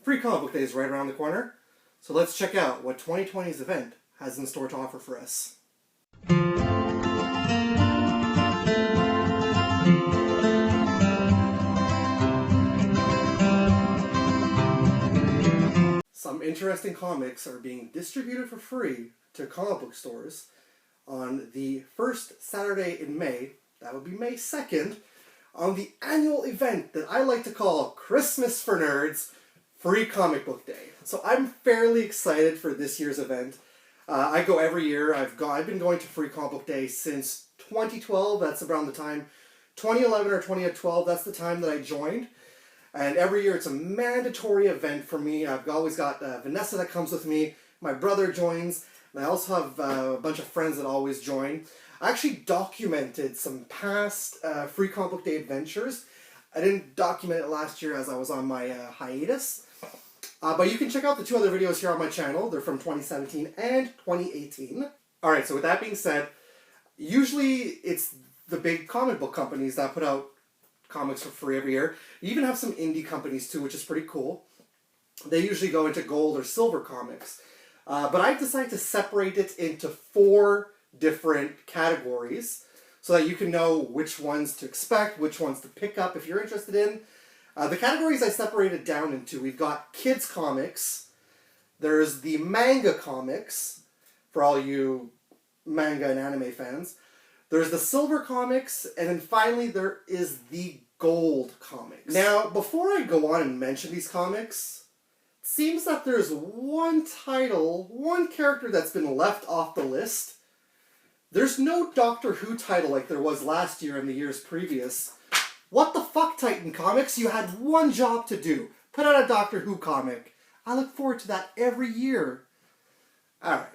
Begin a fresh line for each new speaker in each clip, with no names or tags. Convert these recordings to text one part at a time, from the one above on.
Free Comic Book Day is right around the corner, so let's check out what 2020's event has in store to offer for us. Some interesting comics are being distributed for free to comic book stores on the first Saturday in May, that would be May 2nd, on the annual event that I like to call Christmas for Nerds, Free Comic Book Day. So I'm fairly excited for this year's event. I go every year. I've been going to Free Comic Book Day since 2012. That's around the time, 2011 or 2012, that's the time that I joined. And every year it's a mandatory event for me. I've always got Vanessa that comes with me. My brother joins. And I also have a bunch of friends that always join. I actually documented some past Free Comic Book Day adventures. I didn't document it last year as I was on my hiatus. But you can check out the two other videos here on my channel. They're from 2017 and 2018. Alright, so with that being said, usually it's the big comic book companies that put out comics for free every year. You even have some indie companies too, which is pretty cool. They usually go into gold or silver comics. But I decided to separate it into 4 different categories so that you can know which ones to expect, which ones to pick up if you're interested in. The categories I separated down into, we've got kids comics, there's the manga comics, for all you manga and anime fans, there's the silver comics, and then finally there is the gold comics. Now, before I go on and mention these comics, it seems that there's one title, one character that's been left off the list. There's no Doctor Who title like there was last year and the years previous. What the fuck, Titan Comics? You had one job to do. Put out a Doctor Who comic. I look forward to that every year. Alright.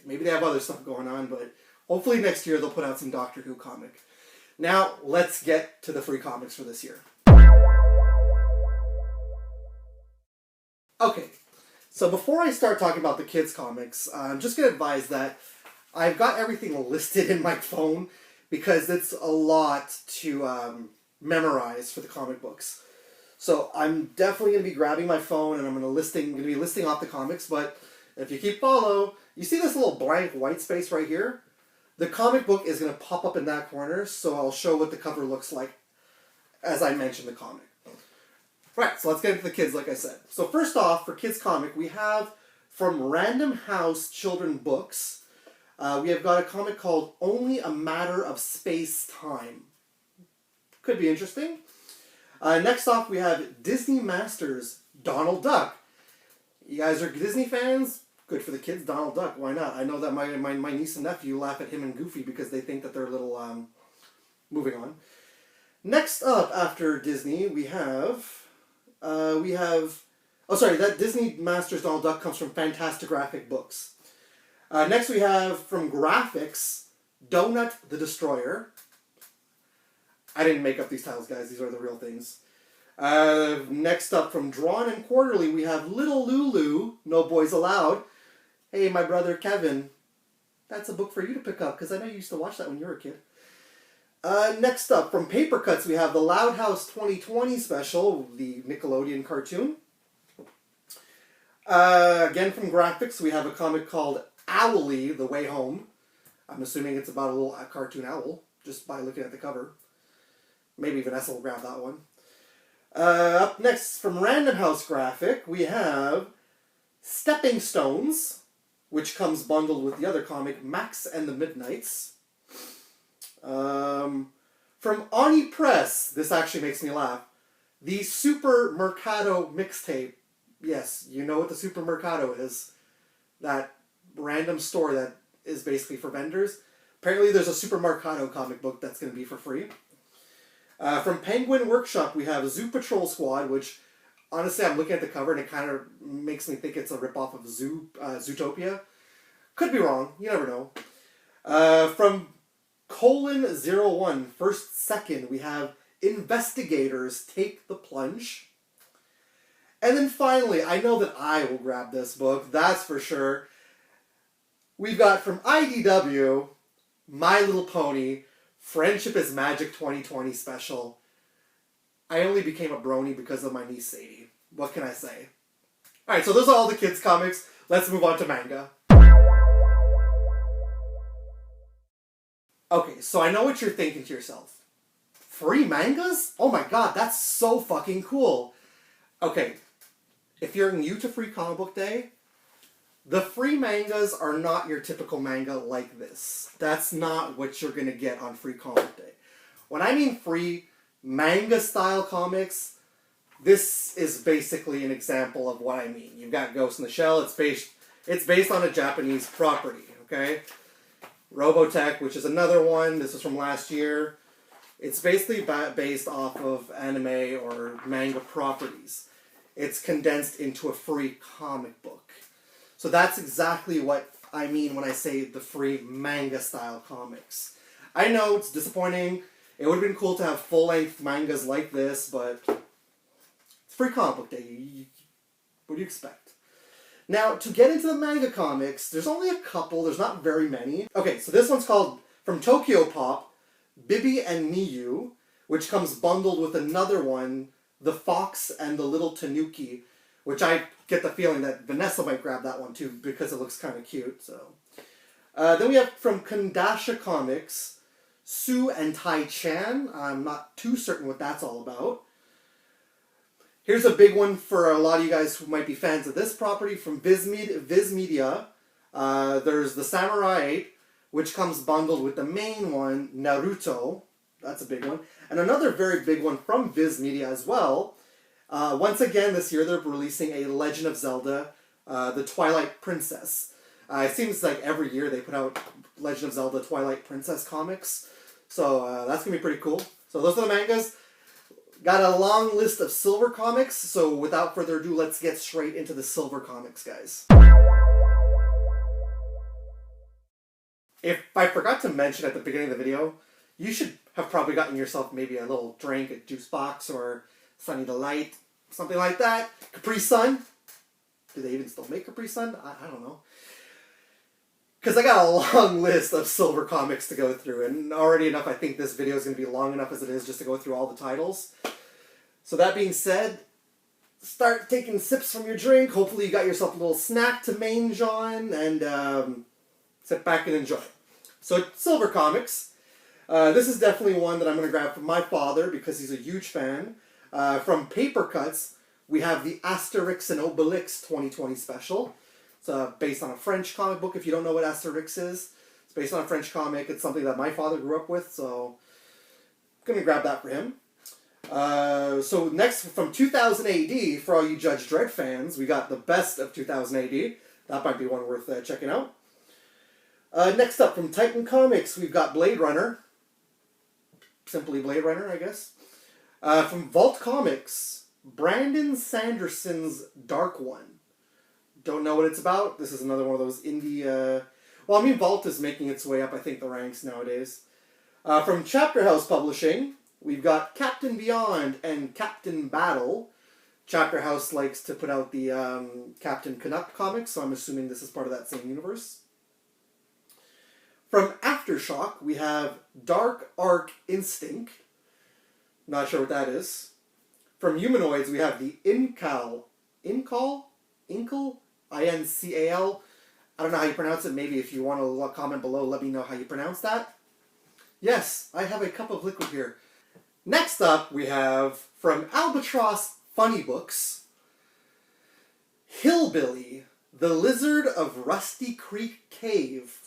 Maybe they have other stuff going on, but hopefully next year they'll put out some Doctor Who comic. Now, let's get to the free comics for this year. Okay, so before I start talking about the kids comics, I'm just going to advise that I've got everything listed in my phone because it's a lot to memorize for the comic books. So I'm definitely going to be grabbing my phone and I'm going to be listing off the comics, but if you keep follow, you see this little blank white space right here? The comic book is going to pop up in that corner, so I'll show what the cover looks like as I mention the comic. Right, so let's get into the kids like I said. So first off, for kids comic, we have from Random House Children Books, we have got a comic called Only a Matter of Space-Time. Could be interesting. Next off, we have Disney Masters Donald Duck. You guys are Disney fans? Good for the kids, Donald Duck. Why not? I know that my niece and nephew laugh at him and Goofy because they think that they're a little, moving on. Next up, after Disney, we have, oh sorry, that Disney Masters Donald Duck comes from Fantastigraphic Books. Next we have, from Graphics, Donut the Destroyer. I didn't make up these titles, guys. These are the real things. Next up, from Drawn and Quarterly, we have Little Lulu, No Boys Allowed. Hey, my brother Kevin, that's a book for you to pick up, because I know you used to watch that when you were a kid. Next up, from Paper Cuts, we have the Loud House 2020 special, the Nickelodeon cartoon. Again, from Graphics, we have a comic called Owlie, The Way Home. I'm assuming it's about a little cartoon owl, just by looking at the cover. Maybe Vanessa will grab that one. Up next, from Random House Graphic, we have Stepping Stones, which comes bundled with the other comic, Max and the Midnights. From Oni Press, this actually makes me laugh, the Super Mercado mixtape. Yes, you know what the Super Mercado is. That random store that is basically for vendors. Apparently there's a Super Mercado comic book that's going to be for free. From Penguin Workshop, we have Zoo Patrol Squad, which, honestly, I'm looking at the cover and it kind of makes me think it's a ripoff of Zootopia. Could be wrong. You never know. From :01, First Second, we have Investigators Take the Plunge. And then finally, I know that I will grab this book, that's for sure. We've got from IDW, My Little Pony, Friendship is Magic 2020 special. I only became a brony because of my niece Sadie. What can I say? Alright, so those are all the kids' comics. Let's move on to manga. Okay, so I know what you're thinking to yourself. Free mangas? Oh my god, that's so fucking cool. Okay, if you're new to Free Comic Book Day, the free mangas are not your typical manga like this. That's not what you're gonna get on Free Comic Book Day. When I mean free manga-style comics, this is basically an example of what I mean. You've got Ghost in the Shell. It's based on a Japanese property, okay? Robotech, which is another one. This was from last year. It's basically based off of anime or manga properties. It's condensed into a free comic book. So that's exactly what I mean when I say the free manga-style comics. I know it's disappointing. It would have been cool to have full-length mangas like this, but it's Free Comic Book Day. What do you expect? Now, to get into the manga comics, there's only a couple. There's not very many. Okay, so this one's called, from Tokyo Pop, Bibi and Miyu, which comes bundled with another one, The Fox and the Little Tanuki, which I get the feeling that Vanessa might grab that one too because it looks kind of cute. So, then we have from Kandasha Comics, Sue and Tai Chan. I'm not too certain what that's all about. Here's a big one for a lot of you guys who might be fans of this property from Viz Media. There's the Samurai 8, which comes bundled with the main one, Naruto. That's a big one. And another very big one from Viz Media as well. Once again, this year they're releasing a Legend of Zelda, the Twilight Princess. It seems like every year they put out Legend of Zelda Twilight Princess comics. So that's going to be pretty cool. So those are the mangas. Got a long list of silver comics, so without further ado, let's get straight into the silver comics, guys. If I forgot to mention at the beginning of the video, you should have probably gotten yourself maybe a little drink, a juice box, or Sunny Delight, something like that. Capri Sun. Do they even still make Capri Sun? I don't know. Because I got a long list of silver comics to go through, and already enough, I think this video is going to be long enough as it is just to go through all the titles. So that being said, start taking sips from your drink. Hopefully you got yourself a little snack to mange on, and sit back and enjoy. So silver comics. This is definitely one that I'm going to grab from my father because he's a huge fan. From Paper Cuts, we have the Asterix and Obelix 2020 special. It's based on a French comic book. If you don't know what Asterix is, it's based on a French comic. It's something that my father grew up with, so I'm going to grab that for him. So next, from 2000 AD, for all you Judge Dredd fans, we got the best of 2000 AD. That might be one worth checking out. Next up, from Titan Comics, we've got Blade Runner. Simply Blade Runner, I guess. From Vault Comics, Brandon Sanderson's Dark One. Don't know what it's about. This is another one of those indie... Well, I mean, Vault is making its way up, I think, the ranks nowadays. From Chapter House Publishing, we've got Captain Beyond and Captain Battle. Chapter House likes to put out the Captain Canuck comics, so I'm assuming this is part of that same universe. From Aftershock, we have Dark Arc Instinct. Not sure what that is. From Humanoids, we have the Incal? I-N-C-A-L. I don't know how you pronounce it. Maybe if you want to comment below, let me know how you pronounce that. Yes, I have a cup of liquid here. Next up, we have, from Albatross Funny Books, Hillbilly, the Lizard of Rusty Creek Cave.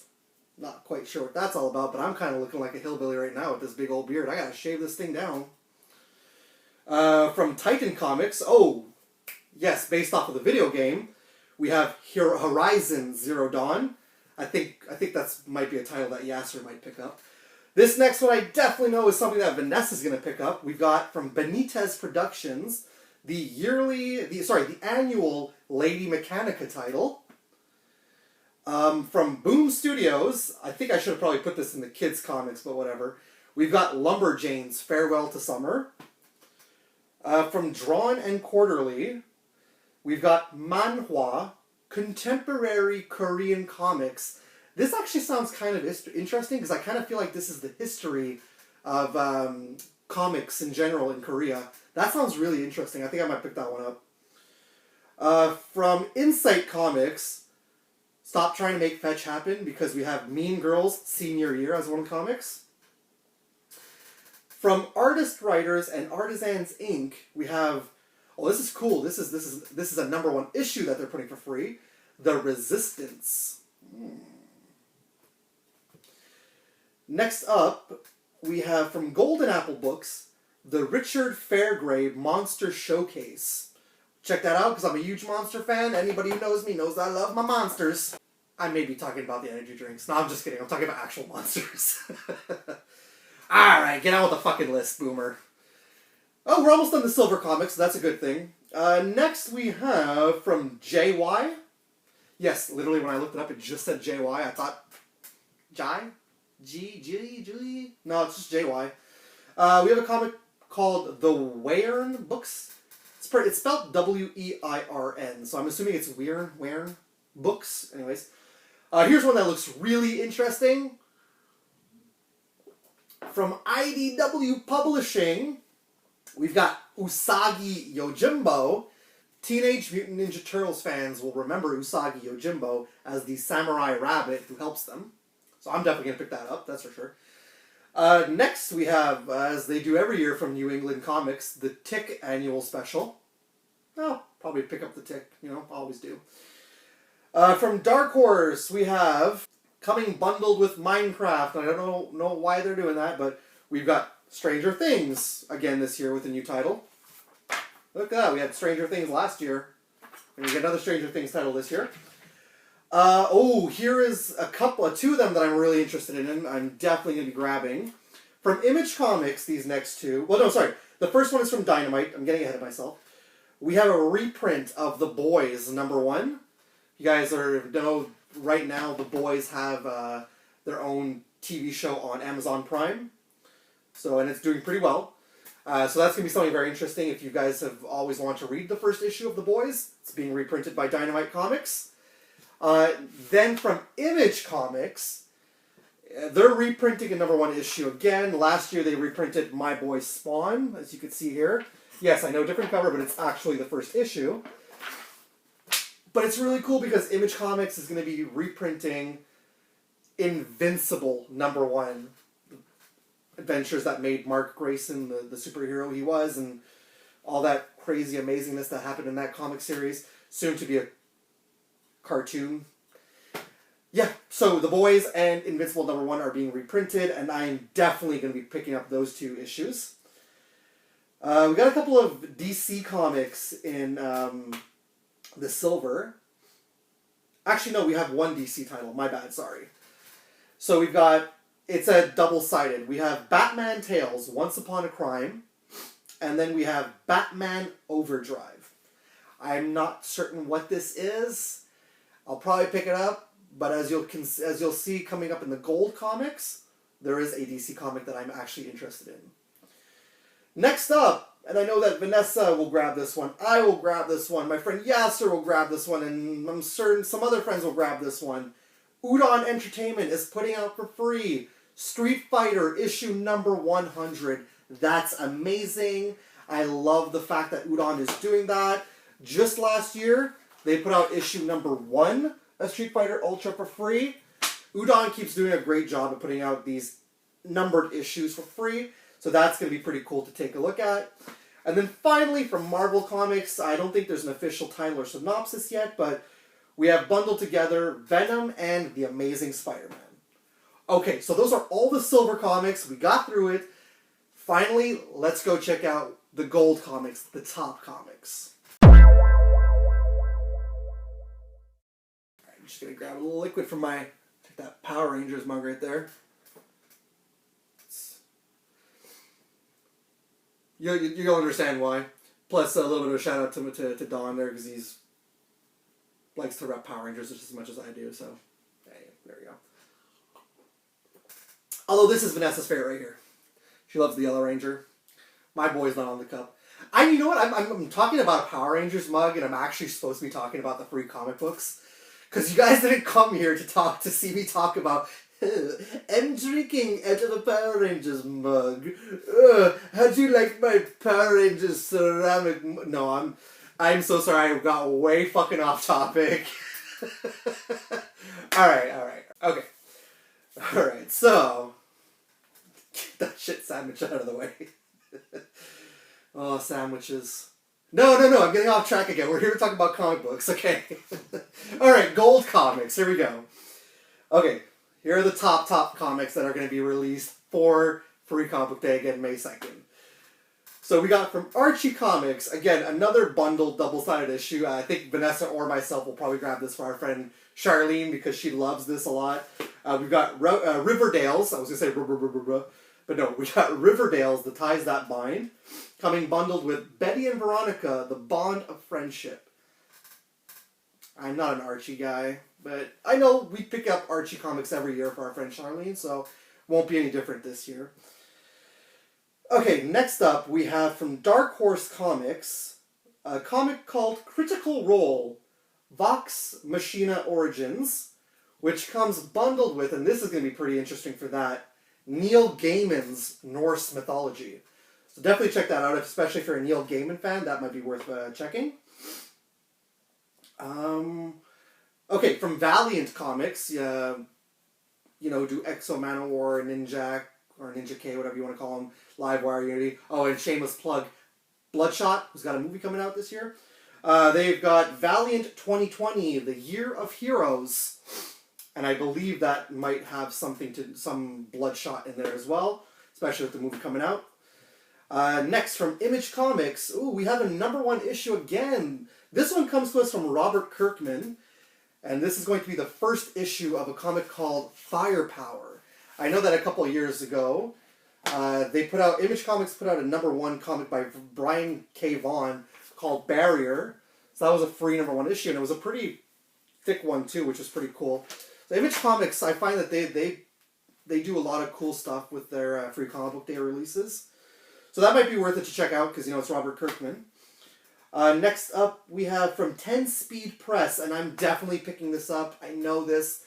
Not quite sure what that's all about, but I'm kind of looking like a hillbilly right now with this big old beard. I gotta shave this thing down. From Titan Comics, oh, yes, based off of the video game, we have Horizon Zero Dawn. I think that's might be a title that Yasser might pick up. This next one I definitely know is something that Vanessa's going to pick up. We've got from Benitez Productions, the annual Lady Mechanica title. From Boom Studios, I think I should have probably put this in the kids' comics, but whatever. We've got Lumberjanes Farewell to Summer. From Drawn and Quarterly, we've got Manhwa, contemporary Korean comics. This actually sounds kind of interesting because I kind of feel like this is the history of comics in general in Korea. That sounds really interesting. I think I might pick that one up. From Insight Comics, stop trying to make fetch happen because we have Mean Girls Senior Year as one of the comics. From Artist Writers and Artisans Inc., we have, oh, this is cool. This is a #1 issue that they're putting for free. The Resistance. Next up, we have from Golden Apple Books, the Richard Fairgrave Monster Showcase. Check that out because I'm a huge monster fan. Anybody who knows me knows that I love my monsters. I may be talking about the energy drinks. No, I'm just kidding. I'm talking about actual monsters. Alright, get on with the fucking list, boomer. Oh, we're almost done the Silver Comics, so that's a good thing. Next we have from JY. Yes, literally when I looked it up, it just said JY. I thought, Jai? G? No, it's just JY. We have a comic called The Weirn Books. It's spelled W-E-I-R-N, so I'm assuming it's Weirn Books. Anyways, here's one that looks really interesting. From IDW Publishing, we've got Usagi Yojimbo. Teenage Mutant Ninja Turtles fans will remember Usagi Yojimbo as the samurai rabbit who helps them. So I'm definitely going to pick that up, that's for sure. Next we have, as they do every year from New England Comics, the Tick Annual Special. Oh, probably pick up the Tick, always do. From Dark Horse we have, coming bundled with Minecraft, and I don't know why they're doing that, but we've got Stranger Things again this year with a new title. Look at that, we had Stranger Things last year, and we get another Stranger Things title this year. Here is two of them that I'm really interested in. I'm definitely going to be grabbing. From Image Comics, these next two. Well, no, sorry. The first one is from Dynamite. I'm getting ahead of myself. We have a reprint of The Boys, #1. You guys know right now The Boys have their own TV show on Amazon Prime. And it's doing pretty well. So that's going to be something very interesting if you guys have always wanted to read the first issue of The Boys. It's being reprinted by Dynamite Comics. Then from Image Comics, they're reprinting a #1 issue again. Last year they reprinted My Boy Spawn, as you can see here. Yes, I know, different cover, but it's actually the first issue. But it's really cool because Image Comics is going to be reprinting Invincible #1. Adventures that made Mark Grayson the superhero he was, and all that crazy amazingness that happened in that comic series. Soon to be a cartoon. Yeah, so The Boys and Invincible #1 are being reprinted, and I'm definitely going to be picking up those two issues. We got a couple of DC comics in the Silver. Actually, no, we have one DC title. My bad, sorry. So we've got, it's a double-sided. We have Batman Tales, Once Upon a Crime, and then we have Batman Overdrive. I'm not certain what this is. I'll probably pick it up, but as you'll see coming up in the Gold comics, there is a DC comic that I'm actually interested in. Next up, and I know that Vanessa will grab this one, I will grab this one, my friend Yasser will grab this one, and I'm certain some other friends will grab this one. Udon Entertainment is putting out for free Street Fighter issue #100. That's amazing. I love the fact that Udon is doing that. Just last year, they put out issue #1 of Street Fighter Ultra for free. Udon keeps doing a great job of putting out these numbered issues for free, so that's going to be pretty cool to take a look at. And then finally, from Marvel Comics, I don't think there's an official title or synopsis yet, but we have bundled together Venom and The Amazing Spider-Man. Okay, so those are all the Silver comics. We got through it. Finally, let's go check out the Gold comics, the top comics. I'm just going to grab a little liquid from that Power Rangers mug right there. You'll understand why. Plus, a little bit of a shout out to Don there, because he's likes to rep Power Rangers just as much as I do, so hey, there we go. Although this is Vanessa's favorite right here. She loves the Yellow Ranger. My boy's not on the cup. You know what? I'm talking about a Power Rangers mug, and I'm actually supposed to be talking about the free comic books. Because you guys didn't come here to see me talk about, I'm drinking out of a Power Rangers mug. How do you like my Power Rangers ceramic mug? No, I'm so sorry, I got way fucking off topic. Alright. Okay. Alright, so... Get that shit sandwich out of the way. Oh, sandwiches. No, I'm getting off track again. We're here to talk about comic books, okay? Alright, Gold Comics, here we go. Okay, here are the top comics that are going to be released for Free Comic Book Day, again, May 2nd. So we got from Archie Comics, again, another bundled double-sided issue. I think Vanessa or myself will probably grab this for our friend Charlene because she loves this a lot. We've got Riverdale's, I was going to say but no, we got Riverdale's, The Ties That Bind, coming bundled with Betty and Veronica, The Bond of Friendship. I'm not an Archie guy, but I know we pick up Archie comics every year for our friend Charlene, so won't be any different this year. Okay, next up we have from Dark Horse Comics, a comic called Critical Role, Vox Machina Origins, which comes bundled with, and this is going to be pretty interesting for that, Neil Gaiman's Norse mythology. So definitely check that out, especially if you're a Neil Gaiman fan. That might be worth checking. Okay, from Valiant Comics, do Exo Manowar, Ninja, or Ninja K, whatever you want to call them, Livewire, Unity. Oh, and shameless plug, Bloodshot, who's got a movie coming out this year. They've got Valiant 2020, The Year of Heroes. And I believe that might have some Bloodshot in there as well, especially with the movie coming out. Next, from Image Comics, we have a #1 issue again. This one comes to us from Robert Kirkman, and this is going to be the first issue of a comic called Firepower. I know that a couple of years ago, Image Comics put out a #1 comic by Brian K. Vaughan called Barrier. So that was a free #1 issue, and it was a pretty thick one too, which was pretty cool. So Image Comics, I find that they do a lot of cool stuff with their Free Comic Book Day releases. So that might be worth it to check out, because, it's Robert Kirkman. Next up, we have from 10 Speed Press, and I'm definitely picking this up. I know this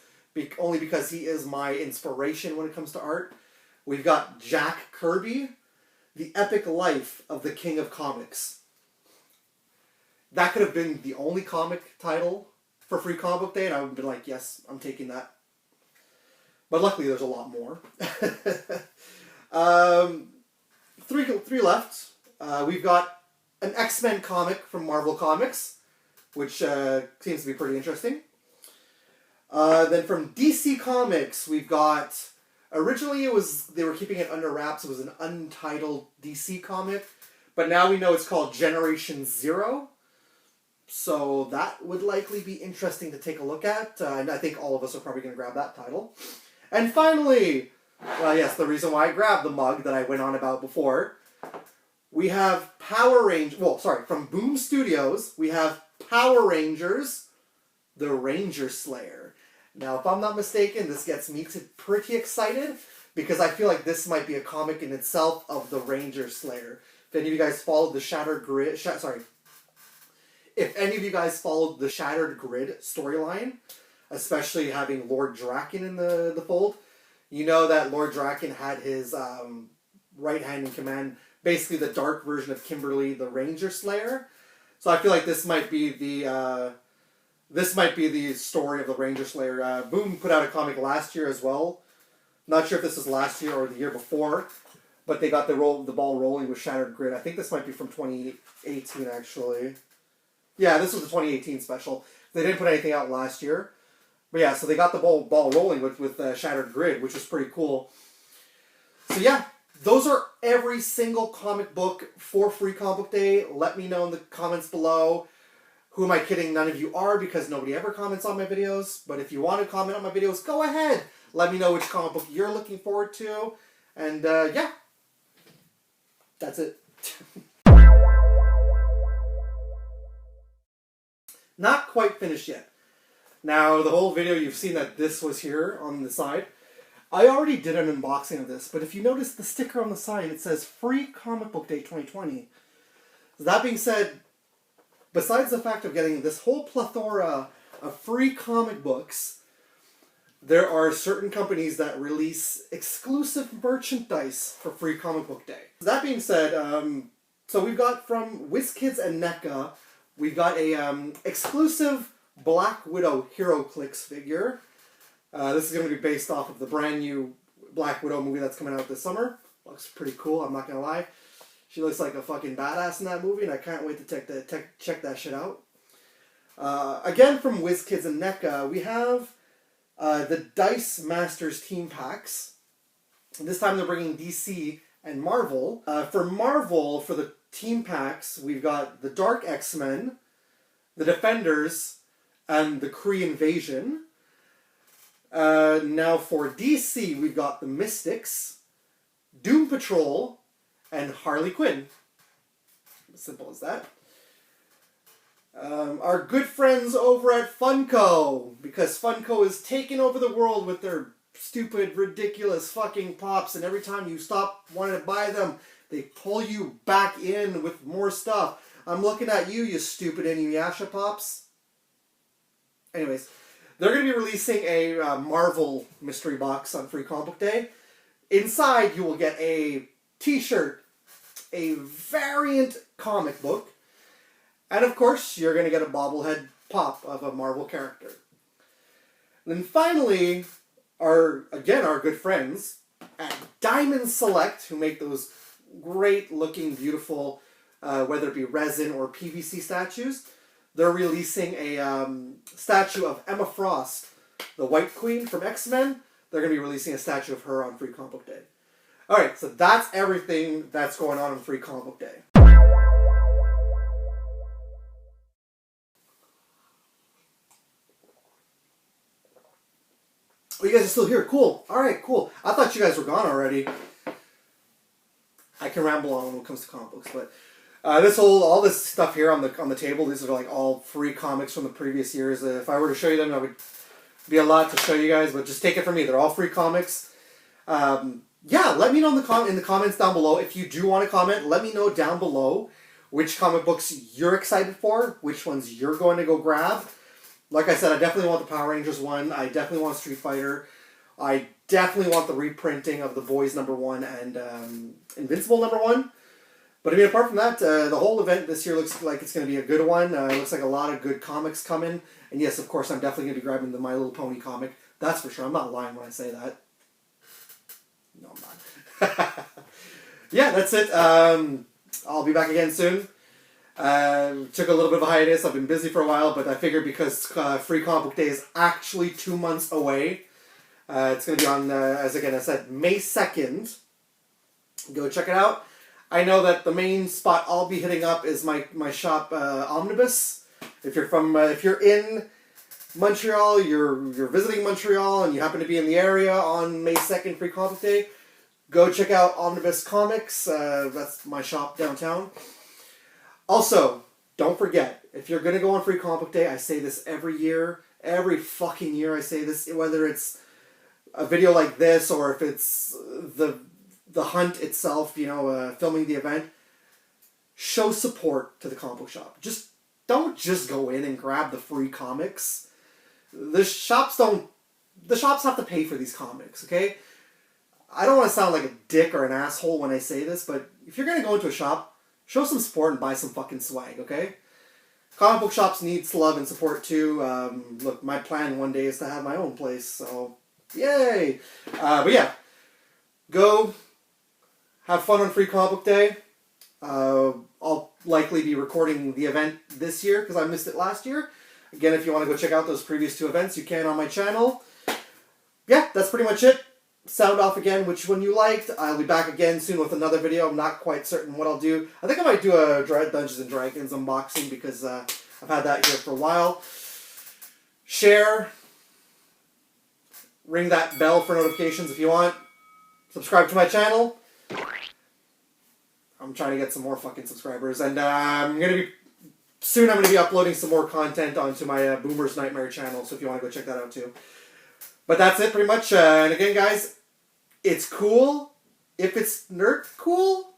only because he is my inspiration when it comes to art. We've got Jack Kirby, The Epic Life of the King of Comics. That could have been the only comic title for Free Comic Book Day, and I would have been like, yes, I'm taking that. But luckily, there's a lot more. Three left. We've got an X-Men comic from Marvel Comics, which seems to be pretty interesting. Then from DC Comics, we've got... Originally, they were keeping it under wraps. It was an untitled DC comic. But now we know it's called Generation Zero. So that would likely be interesting to take a look at. And I think all of us are probably going to grab that title. And finally, yes, the reason why I grabbed the mug that I went on about before, we have from Boom Studios, we have Power Rangers, The Ranger Slayer. Now, if I'm not mistaken, this gets me pretty excited, because I feel like this might be a comic in itself of the Ranger Slayer. If any of you guys followed the Shattered Grid storyline, especially having Lord Draken in the fold, you know that Lord Draken had his right hand in command, basically the dark version of Kimberly, the Ranger Slayer. So I feel like this might be the story of the Ranger Slayer. Boom put out a comic last year as well. Not sure if this was last year or the year before, but they got the ball rolling with Shattered Grid. I think this might be from 2018, actually. Yeah, this was the 2018 special. They didn't put anything out last year. But yeah, so they got the ball rolling with Shattered Grid, which was pretty cool. So yeah, those are every single comic book for Free Comic Book Day. Let me know in the comments below. Who am I kidding? None of you are, because nobody ever comments on my videos. But if you want to comment on my videos, go ahead. Let me know which comic book you're looking forward to. And yeah, that's it. Not quite finished yet. Now, the whole video, you've seen that this was here on the side. I already did an unboxing of this, but if you notice the sticker on the side, it says Free Comic Book Day 2020. That being said, besides the fact of getting this whole plethora of free comic books, there are certain companies that release exclusive merchandise for Free Comic Book Day. That being said, so we've got from WizKids and NECA, we've got a exclusive Black Widow HeroClix figure. This is going to be based off of the brand new Black Widow movie that's coming out this summer. Looks pretty cool, I'm not going to lie. She looks like a fucking badass in that movie, and I can't wait to check that shit out. Again, from WizKids and NECA, we have the Dice Masters Team Packs. This time they're bringing DC and Marvel. For Marvel, for the Team Packs, we've got the Dark X-Men, the Defenders, and the Kree Invasion. Now for DC, we've got the Mystics, Doom Patrol, and Harley Quinn. Simple as that. Our good friends over at Funko, because Funko is taking over the world with their stupid, ridiculous fucking pops, and every time you stop wanting to buy them, they pull you back in with more stuff. I'm looking at you, you stupid Inuyasha pops. Anyways, they're going to be releasing a Marvel mystery box on Free Comic Book Day. Inside, you will get a t-shirt, a variant comic book, and of course, you're going to get a bobblehead pop of a Marvel character. And then finally, our good friends at Diamond Select, who make those great looking, beautiful, whether it be resin or PVC statues, they're releasing a statue of Emma Frost, the White Queen from X-Men. They're going to be releasing a statue of her on Free Comic Book Day. Alright, so that's everything that's going on Free Comic Book Day. Oh, you guys are still here. Cool. Alright, cool. I thought you guys were gone already. I can ramble on when it comes to comic books, but all this stuff here on the table, these are like all free comics from the previous years. If I were to show you them, that would be a lot to show you guys, but just take it from me. They're all free comics. Yeah, let me know in the comments down below. If you do want to comment, let me know down below which comic books you're excited for, which ones you're going to go grab. Like I said, I definitely want the Power Rangers one. I definitely want Street Fighter. I definitely want the reprinting of The Boys #1 and Invincible #1. But I mean, apart from that, the whole event this year looks like it's going to be a good one. It looks like a lot of good comics coming. And yes, of course, I'm definitely going to be grabbing the My Little Pony comic. That's for sure. I'm not lying when I say that. No, I'm not. Yeah, that's it. I'll be back again soon. Took a little bit of a hiatus. I've been busy for a while, but I figured because Free Comic Book Day is actually 2 months away, it's going to be on, as again I said, May 2nd. Go check it out. I know that the main spot I'll be hitting up is my shop, Omnibus. If you're in Montreal, you're visiting Montreal, and you happen to be in the area on May 2nd, Free Comic Book Day, go check out Omnibus Comics. That's my shop downtown. Also, don't forget, if you're going to go on Free Comic Book Day, I say this every year, every fucking year I say this, whether it's a video like this or if it's the hunt itself, filming the event, show support to the comic book shop. Don't just go in and grab the free comics. The shops have to pay for these comics, okay? I don't want to sound like a dick or an asshole when I say this, but if you're going to go into a shop, show some support and buy some fucking swag, okay? Comic book shops need love and support too. Look, my plan one day is to have my own place, so yay! But yeah, go have fun on Free Comic Book Day. I'll likely be recording the event this year because I missed it last year. Again, if you want to go check out those previous 2 events, you can on my channel. Yeah, that's pretty much it. Sound off again which one you liked. I'll be back again soon with another video. I'm not quite certain what I'll do. I think I might do a Dungeons & Dragons unboxing because I've had that here for a while. Share. Ring that bell for notifications if you want. Subscribe to my channel. I'm trying to get some more fucking subscribers. And I'm going to be uploading some more content onto my Boomer's Nightmare channel. So if you want to go check that out too. But that's it pretty much. And again, guys, it's cool if it's nerd cool.